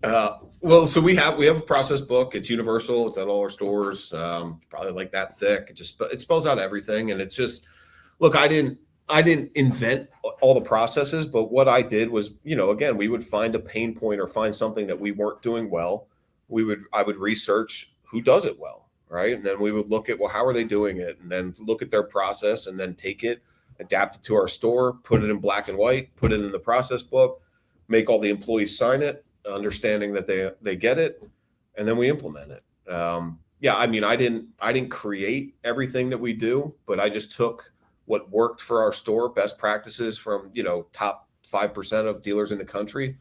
So we have a process book. It's universal. It's at all our stores. Probably that thick. It spells out everything. And it's just, look, I didn't invent all the processes, but what I did was, again, we would find a pain point or find something that we weren't doing well. I would research who does it well, right? And then we would look at, well, how are they doing it? And then look at their process and then take it, adapt it to our store, put it in black and white, put it in the process book, make all the employees sign it, understanding that they get it, and then we implement it. I mean, I didn't create everything that we do, but I just took what worked for our store, best practices from top 5% of dealers in the country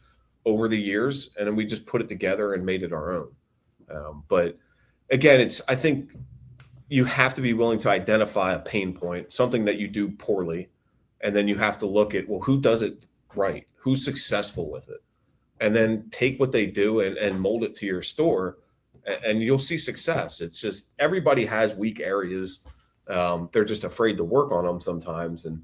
over the years, and then we just put it together and made it our own. But again, I think you have to be willing to identify a pain point, something that you do poorly, and then you have to look at, well, who does it right? Who's successful with it? And then take what they do and mold it to your store, and you'll see success. It's just everybody has weak areas. They're just afraid to work on them sometimes. And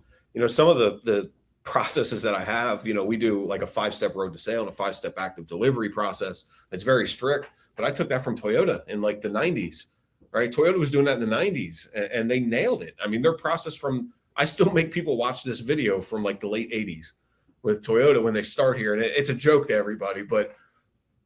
some of the processes that I have, we do like a 5-step road to sale and a 5-step active delivery process. It's very strict, but I took that from Toyota in the 90s, right? Toyota was doing that in the 90s and they nailed it. I mean, their process I still make people watch this video from the late 80s with Toyota when they start here. And it's a joke to everybody, but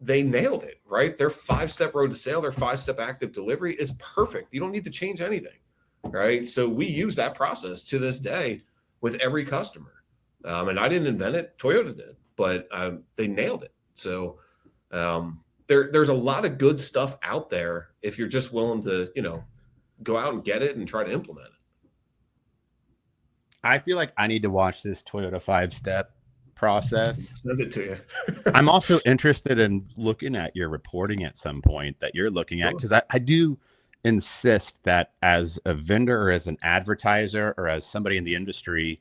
they nailed it, right? Their 5-step road to sale, their 5-step active delivery is perfect. You don't need to change anything, right? So we use that process to this day with every customer. And I didn't invent it, Toyota did, but they nailed it. So there's a lot of good stuff out there if you're just willing to, go out and get it and try to implement it. I feel like I need to watch this Toyota 5-step process. Sends it to you. I'm also interested in looking at your reporting at some point that you're looking at, because I do insist that as a vendor or as an advertiser or as somebody in the industry,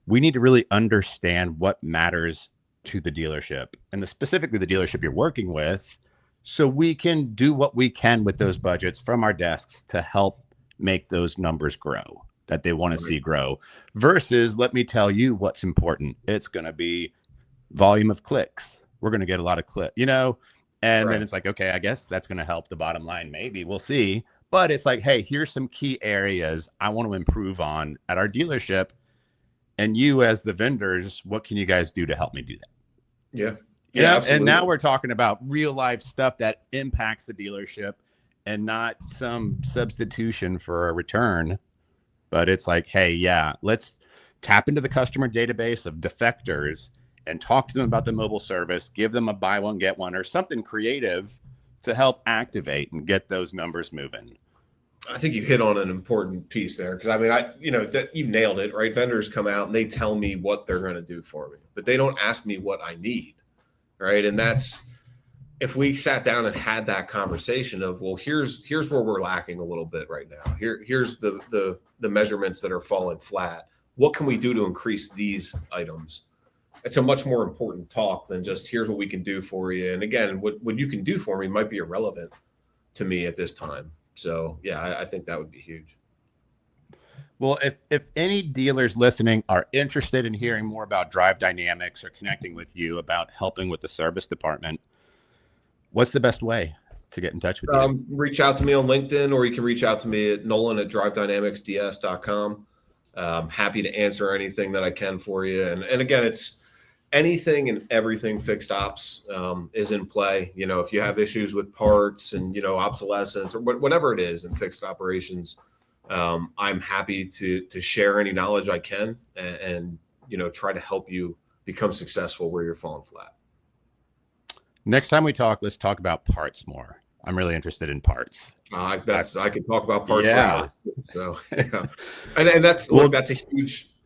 we need to really understand what matters to the dealership and specifically the dealership you're working with, so we can do what we can with those budgets from our desks to help make those numbers grow that they want to see grow, versus let me tell you what's important. It's going to be volume of clicks. We're going to get a lot of clicks, and then it's like, okay, I guess that's going to help the bottom line. Maybe we'll see. But it's like, hey, here's some key areas I want to improve on at our dealership. And you as the vendors, what can you guys do to help me do that? Yeah. Absolutely. And now we're talking about real life stuff that impacts the dealership and not some substitution for a return. But it's like, hey, yeah, let's tap into the customer database of defectors and talk to them about the mobile service, give them a buy one, get one, or something creative to help activate and get those numbers moving. I think you hit on an important piece there, because I mean, that you nailed it, right? Vendors come out and they tell me what they're going to do for me, but they don't ask me what I need, right? And that's, if we sat down and had that conversation of, well, here's where we're lacking a little bit right now. Here's the measurements that are falling flat. What can we do to increase these items? It's a much more important talk than just here's what we can do for you. And again, what you can do for me might be irrelevant to me at this time. So yeah, I think that would be huge. Well, if any dealers listening are interested in hearing more about Drive Dynamics or connecting with you about helping with the service department, what's the best way to get in touch with you? Reach out to me on LinkedIn, or you can reach out to me at nolan@drivedynamicsds.com. Happy to answer anything that I can for you. And again, it's anything and everything fixed ops is in play. If you have issues with parts and, obsolescence or whatever it is in fixed operations, I'm happy to share any knowledge I can and try to help you become successful where you're falling flat. Next time we talk, let's talk about parts more. I'm really interested in parts. I can talk about parts. Yeah. So, yeah. And that's a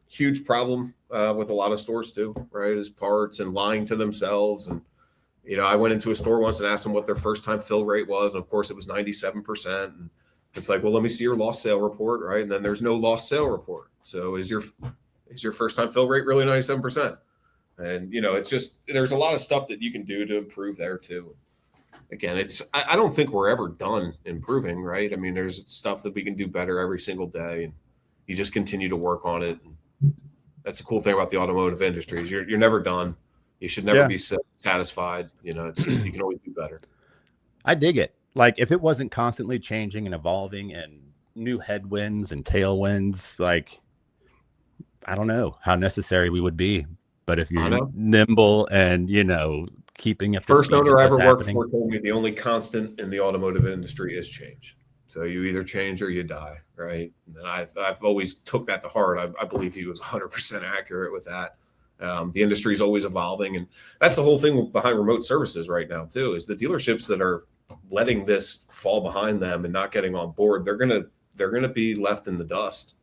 huge problem with a lot of stores too, right? Is parts and lying to themselves. And, I went into a store once and asked them what their first time fill rate was. And of course it was 97%. And it's like, well, let me see your lost sale report. Right. And then there's no lost sale report. So is your first time fill rate really 97%? And, it's just, there's a lot of stuff that you can do to improve there too. Again, I don't think we're ever done improving, right? I mean, there's stuff that we can do better every single day, and you just continue to work on it. And that's the cool thing about the automotive industry is you're never done. You should never be satisfied. It's just, you can always do better. I dig it. Like if it wasn't constantly changing and evolving and new headwinds and tailwinds, like, I don't know how necessary we would be. But if you're nimble and, keeping up. First owner I ever worked for told me the only constant in the automotive industry is change. So you either change or you die, right? And I've always took that to heart. I believe he was 100% accurate with that. The industry is always evolving. And that's the whole thing behind remote services right now, too, is the dealerships that are letting this fall behind them and not getting on board, they're going to be left in the dust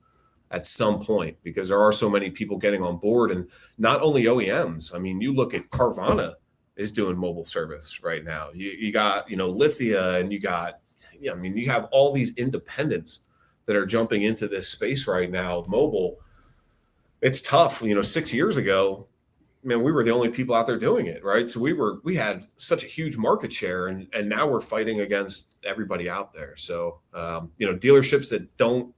at some point, because there are so many people getting on board, and not only OEMs. I mean, you look at Carvana is doing mobile service right now. You got, Lithia, and you have all these independents that are jumping into this space right now. Mobile, it's tough. 6 years ago, man, we were the only people out there doing it, right? So we had such a huge market share, and now we're fighting against everybody out there. So, dealerships that don't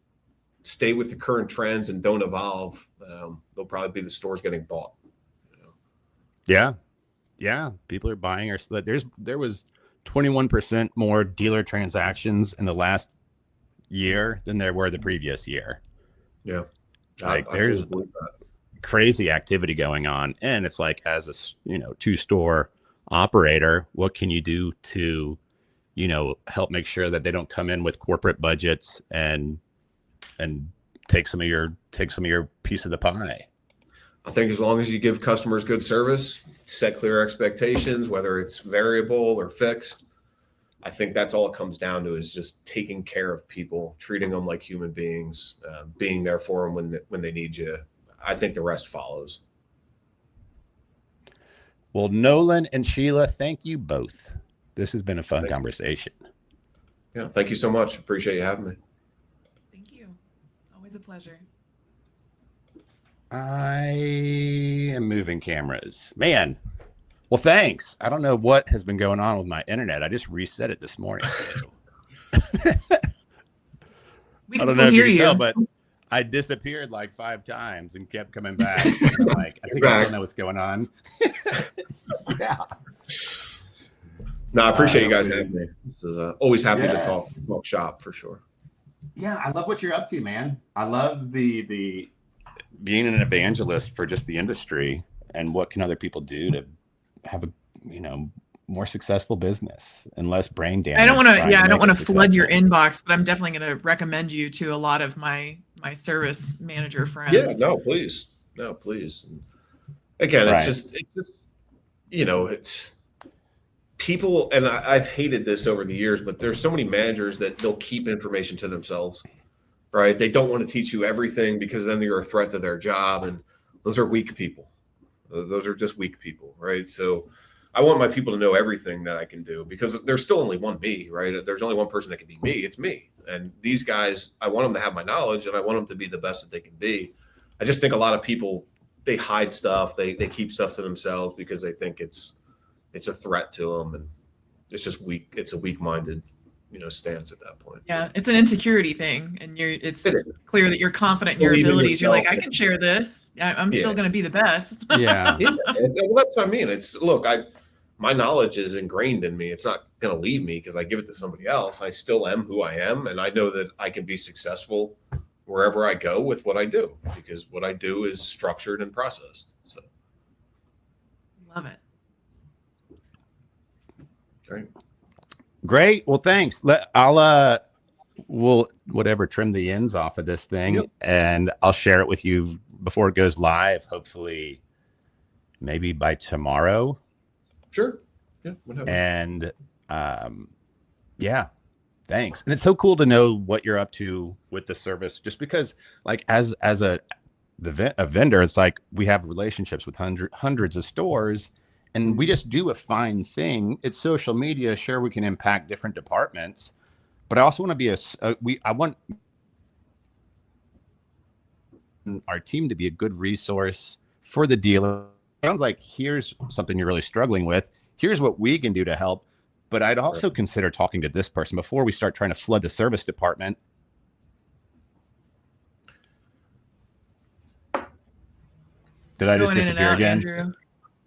stay with the current trends and don't evolve, they'll probably be the stores getting bought. Yeah. People are buying there was 21% more dealer transactions in the last year than there were the previous year. Yeah. Like there's crazy activity going on. And it's like, as a, two-store operator, what can you do to, help make sure that they don't come in with corporate budgets and take some of your piece of the pie? I think as long as you give customers good service, set clear expectations, whether it's variable or fixed. I think that's all it comes down to, is just taking care of people, treating them like human beings, being there for them when they need you. I think the rest follows. Well, Nolan and Sheila, thank you both. This has been a fun conversation. Yeah, thank you so much. Appreciate you having me. Thank you. Always a pleasure. I am moving cameras. Man. Well, thanks. I don't know what has been going on with my internet. I just reset it this morning. We I can don't know still if hear you can you. tell, but I disappeared like 5 times and kept coming back. And I'm like, I think I don't know what's going on. Yeah. No, I appreciate you guys having me. This is, always happy to talk shop for sure. Yeah, I love what you're up to, man. I love the being an evangelist for just the industry, and what can other people do to have a more successful business and less brain damage. I don't want to flood your successful. inbox, but I'm definitely going to recommend you to a lot of my service manager friends. Yeah, no, please. And again, it's just it's people, and I've hated this over the years, but there's so many managers that they'll keep information to themselves, right? They don't want to teach you everything because then you're a threat to their job, and those are weak people. Those are just weak people, right? So I want my people to know everything that I can do, because there's still only one me, right? There's only one person that can be me. It's me. And these guys, I want them to have my knowledge, and I want them to be the best that they can be. I just think a lot of people, they hide stuff. They keep stuff to themselves because they think it's a threat to them, and it's just weak. It's a weak-minded, stance at that point. Yeah, it's an insecurity thing, and it's It is. clear that you're confident in your Believe in abilities. You're like, yourself. I can share this. I'm still going to be the best. Yeah. Yeah, well, that's what I mean. My knowledge is ingrained in me. It's not going to leave me because I give it to somebody else. I still am who I am, and I know that I can be successful wherever I go with what I do, because what I do is structured and processed. So, Love it. right. Great. Well, thanks. We'll trim the ends off of this thing, and I'll share it with you before it goes live. Hopefully, maybe by tomorrow. Sure. Yeah. Whatever. And yeah, thanks. And it's so cool to know what you're up to with the service, just because, like, as a vendor, it's like we have relationships with hundreds of stores. And we just do a fine thing. It's social media. Sure, we can impact different departments, but I also want to be I want our team to be a good resource for the dealer. Sounds like here's something you're really struggling with. Here's what we can do to help. But I'd also consider talking to this person before we start trying to flood the service department. Did I just disappear again? Andrew.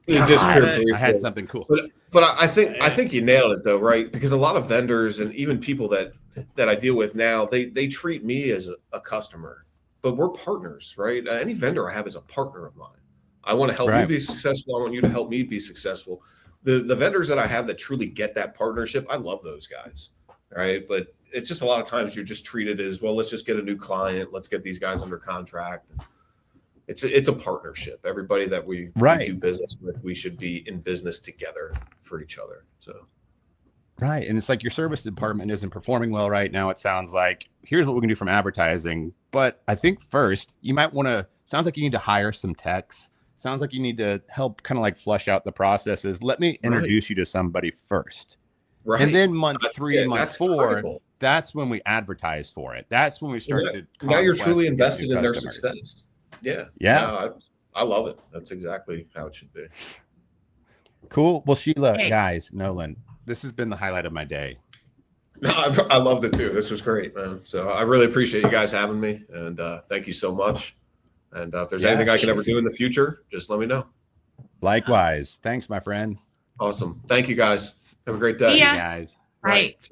You disappeared briefly. I had something cool. But I think you nailed it though, right? Because a lot of vendors and even people that I deal with now, they treat me as a customer, but we're partners, right? Any vendor I have is a partner of mine. I want to help you be successful. I want you to help me be successful. The vendors that I have that truly get that partnership, I love those guys, right? But it's just a lot of times you're just treated as, well, let's just get a new client. Let's get these guys under contract. It's a partnership. Everybody that we do business with, we should be in business together for each other. So, right. And it's like your service department isn't performing well right now. It sounds like, here's what we can do from advertising. But I think first you might want to, sounds like you need to hire some techs. Sounds like you need to help kind of like flush out the processes. Let me introduce you to somebody first. Right. And then month 3, month 4, critical. That's when we advertise for it. That's when we start to. Now you're truly invested in their success. Yeah. No, I love it. That's exactly how it should be. Cool. Well, Sheila, guys, Nolan, this has been the highlight of my day. No, I loved it too. This was great, man. So I really appreciate you guys having me, and thank you so much. And if there's anything I can ever do in the future, just let me know. Likewise. Thanks, my friend. Awesome. Thank you, guys. Have a great day. Yeah. Guys. Right.